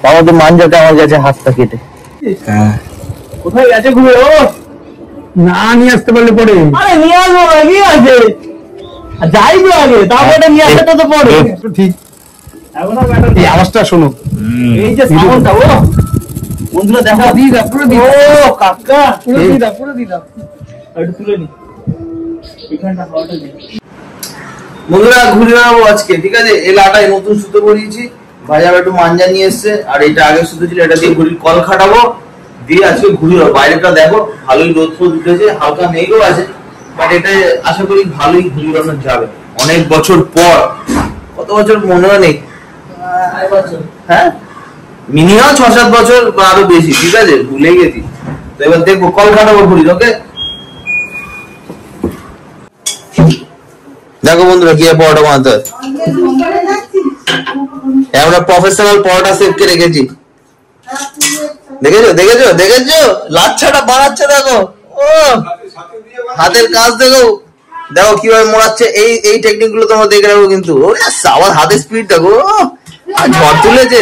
বাবা তো মাঞ্জাতে আমার কাছে হাতটা কেটে। কোথায় গেছে ঘুরে? ও না নিয়ে আসতে পারলে পরে। আরে নিয়ে আসবো না, কি আছে, যাই তো আগে, তারপরে নিয়ে আসতে তো পরে। ঠিক এই আওয়াজটা শোনো, এই যে সাউন্ডটা, ও বন্ধুরা দেখো, দিয়ে দাও পুরো দিয়ে ও কাকা পুরো দিয়ে দাও পুরো দিয়ে দাও। একটু তুলে নি এখানটা হাওয়াটা দে। বন্ধুরা ঘুরে বেড়াবো আজকে, ঠিক আছে। এই লাটায় নতুন সুতো পরিয়েছি, ভাই আবার একটু মাঞ্জা নিয়ে এসছে, আর এটা আগে সুতো ছিল, এটা দিয়ে ঘুড়ির কল খাটাবো, দিয়ে আজকে ঘুরে বেড়াবো। বাইরেটা দেখো ভালোই রোদ ফোদ উঠেছে, হালকা মেঘও আছে, বাট এটা আশা করি ভালোই ঘুরে বেড়ানো যাবে। অনেক বছর পর, কত বছর মনেও নেই, হ্যাঁ মিনিমাম 6-7 বছর বা আরো বেশি, ঠিক আছে, ভুলে গেছি। তো এবার দেখবো কল খাটাবো ঘুড়ি, ওকে। দেখো বন্ধুরা কি পরোটা বানাতে হয়, আমরা প্রফেশনাল পরোটা সেফকে রেখেছি। দেখেছো দেখেছো দেখেছো লাচ্ছাটা বানাচ্ছে, দেখো ও হাতের কাজ, দেখো দেখো কিভাবে মোড়াচ্ছে। এই টেকনিক গুলো তোমরা দেখে রাখো কিন্তু। আবার হাতের স্পিড দেখো, আর ঝড় তুলেছে,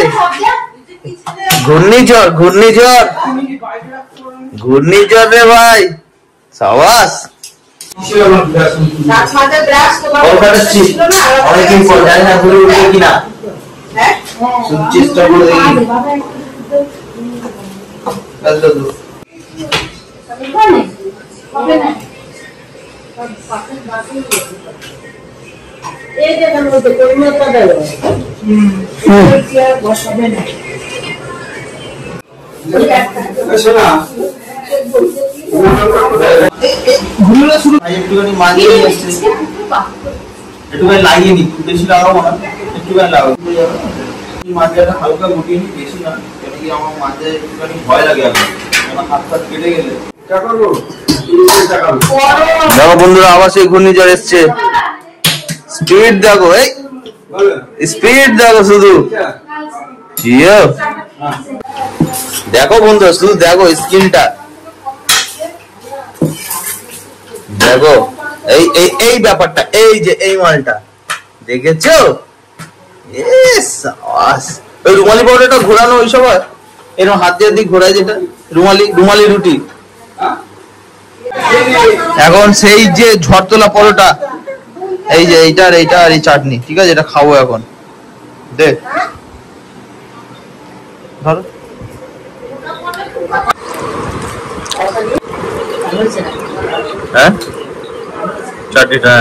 ঘূর্ণিঝড় ঘূর্ণিঝড় ঘূর্ণিঝড় রে ভাই, সাবাস। অনেকদিন পর, জানি না ঘুরে উঠবে কিনা, চেষ্টা করে দেখি। একটুখানি মাঝিয়ে নিয়ে এসছে, একটুখানি লাগিয়ে নি, বেশি লাগাবো না, একটুখানি লাগাবো। মাঞ্জাটা হালকা গুটিয়ে নি, বেশি না, কেন কি আমার মাঞ্জায় একটুখানি ভয় লাগে, এখন হাত ফাত কেটে গেলে। দেখো বন্ধুরা আবার সেই ঘূর্ণিঝড় এসছে, স্পিড দেখো, এই স্পিড দেখো শুধু, দেখো বন্ধুরা শুধু দেখো স্কিনটা, দেখো এই এই এই ব্যাপারটা, এই যে এই মালটা দেখেছো, ওই রুমালি পাউডারটা ঘোরানো, ওই সময় এরকম হাত দিয়ে দিক ঘোরায়, যেটা রুমালি রুটি। এখন সেই যে ঝড় তোলা পরোটা, এই যে এইটা আর এই চাটনি, ঠিক আছে, এটা খাবো এখন। দেখ ধরো, হ্যাঁ চাটনিটা,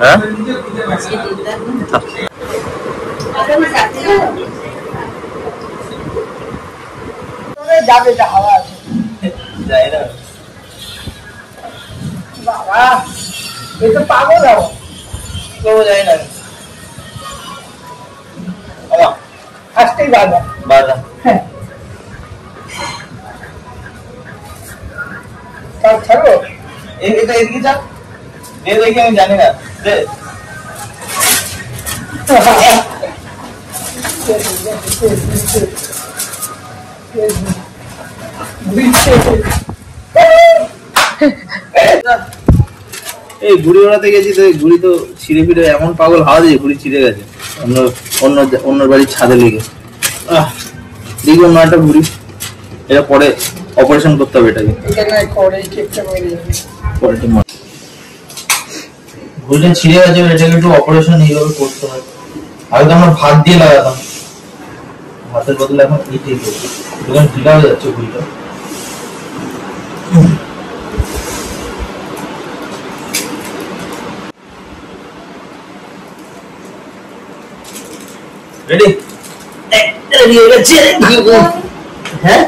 হ্যাঁ যাবে যা হাওয়া আছে যায় না বাবা, এই তো পাগল হাওয়া, কেউ যায় না, আসতেই বাধা বাধা। হ্যাঁ ছাড়ো, এটা এদিকে যা, দেখি আমি জানি না, এই ঘুড়ি ওড়াতে গেছি তো, ঘুড়ি তো ছিঁড়ে ফিরে এমন পাগল হাওয়া দিয়ে ঘুড়ি ছিঁড়ে গেছে, অন্য বাড়ির ছাদে লেগে। দেখি অন্য একটা ঘুড়ি, এটা পরে অপারেশন করতে হবে, এটাকে ঘুড়িটা ছিঁড়ে গেছে, এটাকে একটু অপারেশন এইভাবে করতে হয়। আগে তো আমরা ভাত দিয়ে লাগাতাম, ভাতের বদলে এখন ইটেই করছি, দোকান ঢিলা হয়ে যাচ্ছে ঘুড়িটা। রেডি রেডি হয়ে গেছে, হ্যাঁ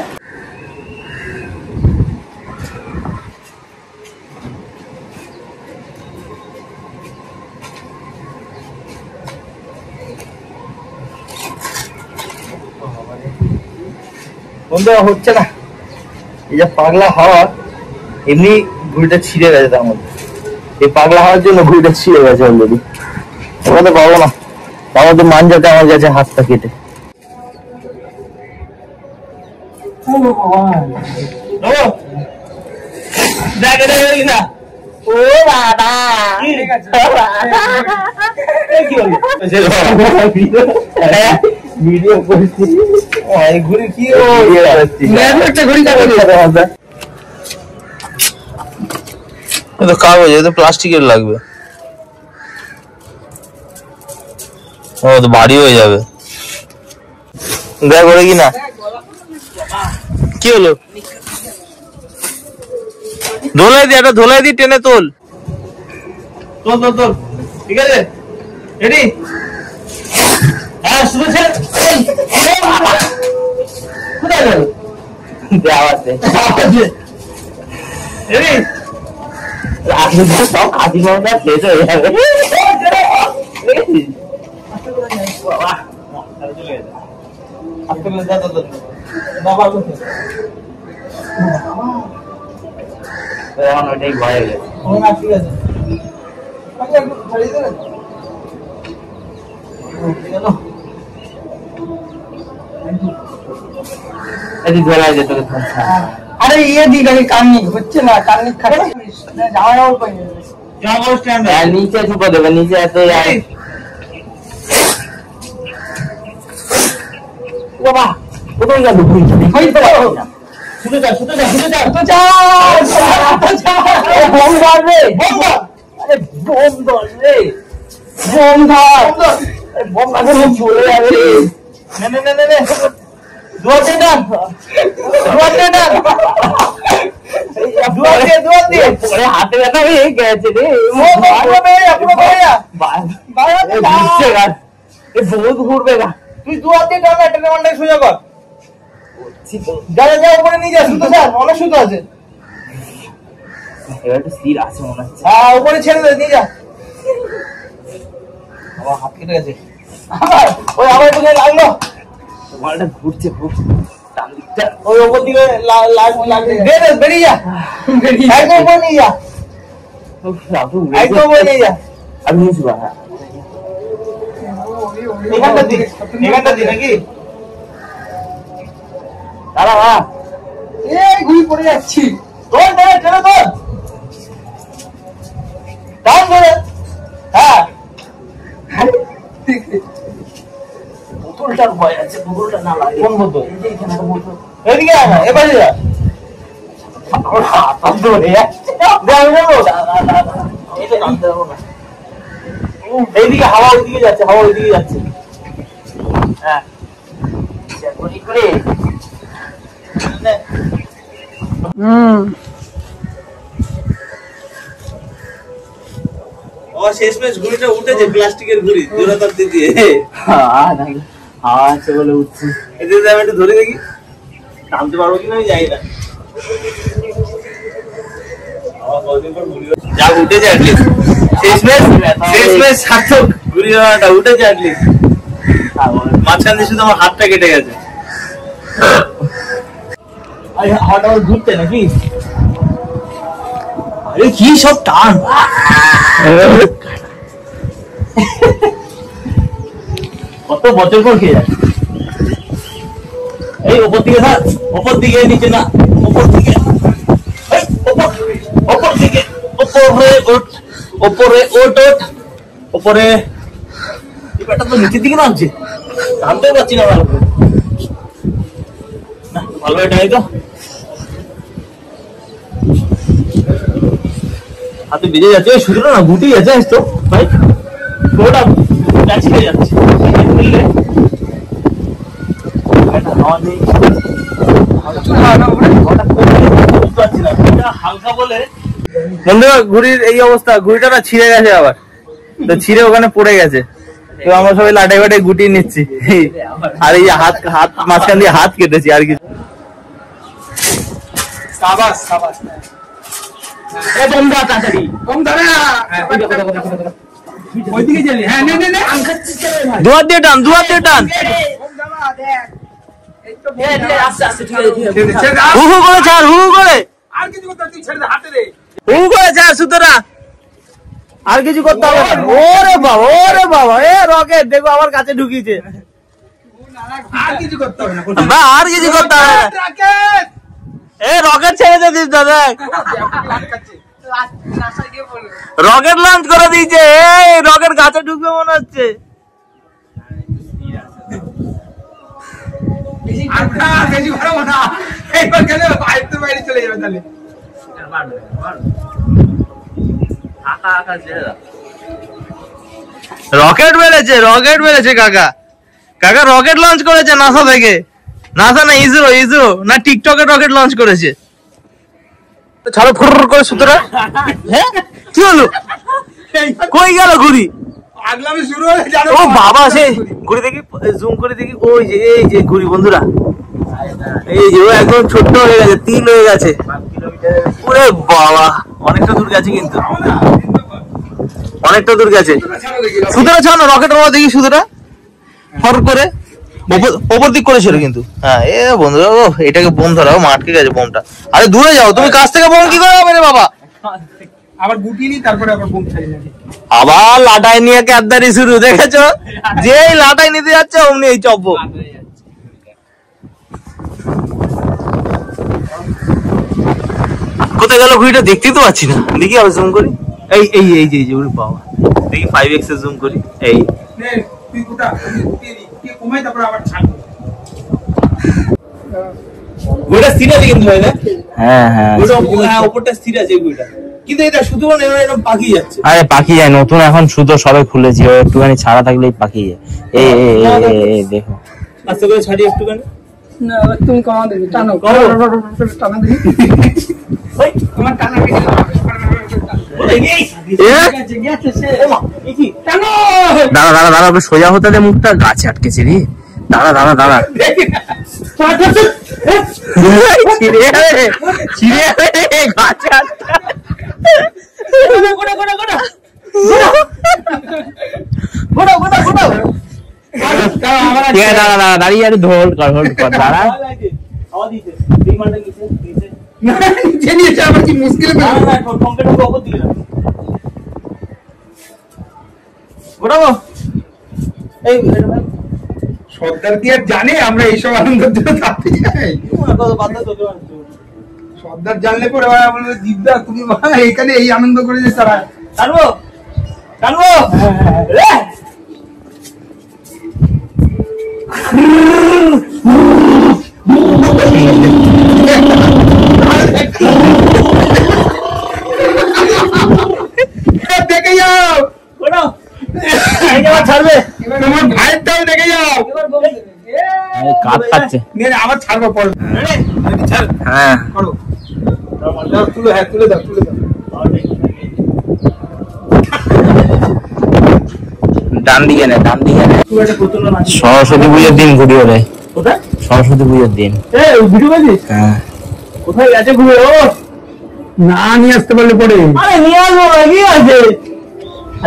বন্ধু হচ্ছে না, এই যে পাগলা হাওয়া, এমনি ঘুড়িটা ছিঁড়ে গেছে, তার মধ্যে এই পাগলা হাওয়ার জন্য ঘুড়িটা ছিঁড়ে গেছে অলরেডি। ওটা তো পাবো না, বাবা তো মাঞ্জাতে আমার কাছে হাতটা কেটে। ও বাবা ঠিক আছে কি হলো ভিডিও করছি এই ঘুড়ি কি একটা ঘড়ি কাটে তো কাগজ এটা প্লাস্টিকের লাগবে ও তো ভারী হয়ে যাবে দেখ করে কি না কি হলো ধোলাই দি টেনে তোল ঠিক আছে রেডি হ্যাঁ শুরু ছেড়ে কোথায় গেল দেওয়াতে রেডি সব খাসি মাংস শেষ হয়ে যাবে ওটাই ভয় গেছে আরে ইয়ে দিক আগে কাননি হচ্ছে না কাননি খাচ্ছিস জামা কাপড় পাই নিচে ছুপা দেবে নিচে এত বাবা কোথায় গেল বোম ধরবে বোম ধরবে বোম ধর বোম ধরে চলে যাবে হাতে ব্যথা হয়ে গেছে রে বহুত ঘুরবে না তুই দুয়ার দিয়ে টানা টেনে মান্ডায় সোজা কর যা উপরে নিয়ে যা সুতো স্যার অনেক সুতো আছে এবার তো স্থির আছে মনে হচ্ছে হ্যাঁ উপরে ছেড়ে দে নিয়ে যা আমার হাত কেটে গেছে ওই আমার কোথায় লাগলো মালটা ঘুরছে খুব ডান দিকটা ওই ওপর দিকে লাগবে বেরিয়ে যা একদম উপরে নিয়ে যা একদম উপরে নিয়ে যা আমি নিয়েছি বা হ্যাঁ এখানটা দি নাকি দাঁড়া এই ঘুরি পড়ে যাচ্ছি তোর টেনে তোর টান ধরে হ্যাঁ বোতলটার ভয় আছে বোতলটা না লাগে কোন বোতল এই যে এখানে একটা বোতল এদিকে আয় না এবারে যা আমার হাত ধরে যাচ্ছে এই তো নামতে পারবো না এইদিকে হাওয়া ওইদিকে যাচ্ছে হ্যাঁ করি করে শেষমেশ ঘুড়িটা উঠেছে প্লাস্টিকের ঘুড়ি জোড়াতার দিয়ে হাওয়া আছে বলে উঠছি এদিকে আমি একটু ধরে দেখি নামতে পারবো কিনা আমি জানি না যা উঠেছে অ্যাটলিস্ট শেষমেশ সার্থক ঘুড়ি জোড়াটা উঠেছে অ্যাটলিস্ট মাঝখান দিয়ে শুধু আমার হাতটা কেটে গেছে হাওয়াটা ঘুরতে নাকি আরে কি সব টান কত বছর পর খেয়ে যাচ্ছে এই ওপর দিকে থাক ওপর দিকে নিচে না ওপর দিকে ওপর দিকে ওপরে ওঠ ওপরে ওঠ ওপরে এবারটা তো নিচের দিকে নামছে নামতেও পারছি না ভালো করে না ভালো এটাই তো হাতে বেজে যাচ্ছে শুধু না গুটি আছে তো ভাই ওটা প্যাচ খেয়ে যাচ্ছে হালকা বলে বন্ধুরা ঘুড়ির এই অবস্থা ঘুড়িটা না ছিঁড়ে গেছে আবার তো ছিঁড়ে ওখানে পড়ে গেছে তো আমরা সবাই লাটাই ফাটাই গুটিয়ে নিচ্ছি আর এই হাত মাঝখান দিয়ে হাত কেটেছি আর কিছু দুয়ার দিয়ে টান হু হু করে ছাড় হু করে ছাড় সুতরা আর কিছু করতে হবে না ওরে বাবা এ রকেট দেখো আমার কাছে ঢুকিয়েছে আর কিছু করতে হবে না এ রকেট ছেড়ে দে দিস দাদা রকেট লঞ্চ করে দিয়েছে, এই রকেট গাছে ঢুকবে মনে হচ্ছে। রকেট বেড়েছে কাকা, কাকা রকেট লঞ্চ করেছে নাসা থেকে। নাসা না ইসরো না টিকটকে রকেট লঞ্চ করেছে। ছাড়ো ফুর করে সুতরা। হ্যাঁ কি হলো, কই গেল ঘুড়ি? ও বাবা, সে ঘুড়ি দেখি, জুম করে দেখি, ওই যে এই যে ঘুড়ি বন্ধুরা, এই যে ও একদম ছোট্ট হয়ে গেছে, তিল হয়ে গেছে। ওরে বাবা, অনেকটা দূর গেছে, কিন্তু অনেকটা দূর গেছে। সুতরা ছাড়ো, রকেট মারা দেখি সুতরা ফর করে ওপর দিক করেছিল কিন্তু। হ্যাঁ এ বন্ধুরা, ও এটাকে বোম ধরাও, আটকে গেছে বোমটা। আরে দূরে যাও তুমি, কাছ থেকে বোম কি করে হবে রে বাবা? আবার গুটিয়ে নি, তারপরে আবার বোম ছাড়ি না। আবার লাটাই নিয়ে ক্যাবদারি শুরু, দেখেছো? যেই লাটাই নিতে যাচ্ছে অমনি এই চব্ব। কোথায় গেল ঘুড়িটা, দেখতেই তো পাচ্ছি না। দেখি আবার জুম করি, এই এই এই যে ওরে বাবা, দেখি 5x এ জুম করি। এই তুই কোথা গুটিয়ে নি, কি কমাই তারপর আবার ছাড়বো। ঘুড়িটা স্থির আছে কিন্তু ভাই, না? হ্যাঁ হ্যাঁ, হ্যাঁ উপরটা স্থির আছে ঘুড়িটা, কিন্তু এটা শুধু এরকম পাকিয়ে যাচ্ছে। আরে পাখি যায়, নতুন এখন সুতো সবে খুলেছি, ও একটুখানি ছাড়া থাকলেই পাখি যায়। এই এই এই দেখো, আস্তে করে ছাড়ি একটুখানি। না তুমি কমা দেবে, টানো টানা দিবি। ওই আমার টানা দিবি। দাঁড়া দাঁড়া দাঁড়া, সোজা হতে দে মুখটা, গাছে আটকেছে রে। দাঁড়া দাঁড়া দাঁড়া, গাছে দাঁড়া দাঁড়িয়ে আর হোল্ড কর, হোল্ড কর, দাঁড়া। সর্দার কি আর জানে আমরা এইসব আনন্দের জন্য থাকতে যাই? সর্দার জানলে পরে বলবে, দিদা তুমি এখানে এই আনন্দ করে যে তারা টানবো টানবো। দেখে যাও, ছাড়বে তোমার ভাইয়েরটাও দেখে যাও। কাঠ খাচ্ছে, আবার ছাড়বো পরে। হ্যাঁ করো, তুলে, হ্যাঁ তুলে দাও, তুলে দাও। ডান দিকে নে, ডান দিকে নে। সরস্বতী পুজোর দিন ঘুরি ওরে, কোথায়? সরস্বতী পুজোর দিন। ভিডিও বাজিস? হ্যাঁ কোথায় গেছে ঘুরে? ও না নিয়ে আসতে পারলে পরে আরে নিয়ে আসবো, কি আছে,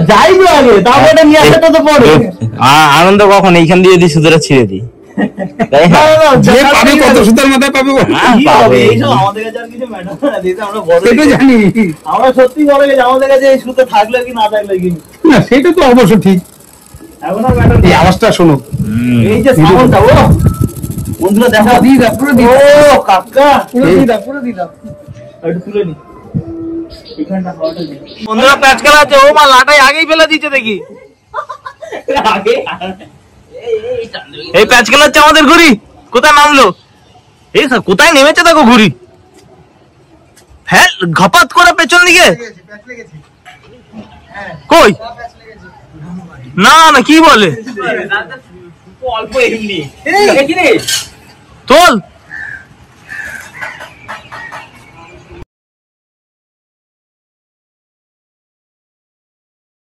যাই তো আগে, তারপরে নিয়ে আসতে তো পরে। আনন্দ কখন, এইখান দিয়ে যদি সুতোটা ছিঁড়ে দিই, তাই না? যে পাবে কত সুতার মাথায় পাবে বল? হ্যাঁ, পাবে। আমাদের কাছে আর কিছু ম্যাটার করে না, যেহেতু আমরা বড় সেটা জানি আমরা সত্যি বলে গেছি, আমাদের কাছে এই সুতো থাকলে কি না থাকলে কি না, সেটা তো অবশ্য ঠিক। এখন আর ম্যাটার। এই আওয়াজটা শোনো, এই যে সাউন্ডটা, ও বন্ধুরা দেখো, দিয়ে দাও, পুরো দিয়ে দাও, ও কাকা পুরো দিয়ে দাও, পুরো দিয়ে দাও। একটু তুলে নি, এখানটা হাওয়াটা দে। বন্ধুরা প্যাচ খেলা আছে, ও মা লাটাই আগেই ফেলে দিচ্ছে দেখি। আগে এই প্যাচ খেলা হচ্ছে আমাদের ঘুড়ি, কোথায় নামলো? এই স্যার কোথায় নেমেছে দেখো ঘুড়ি, হ্যাঁ ঘপাত করে পেছন দিকে। কই না না, কি বলে? অল্প এমনি তোল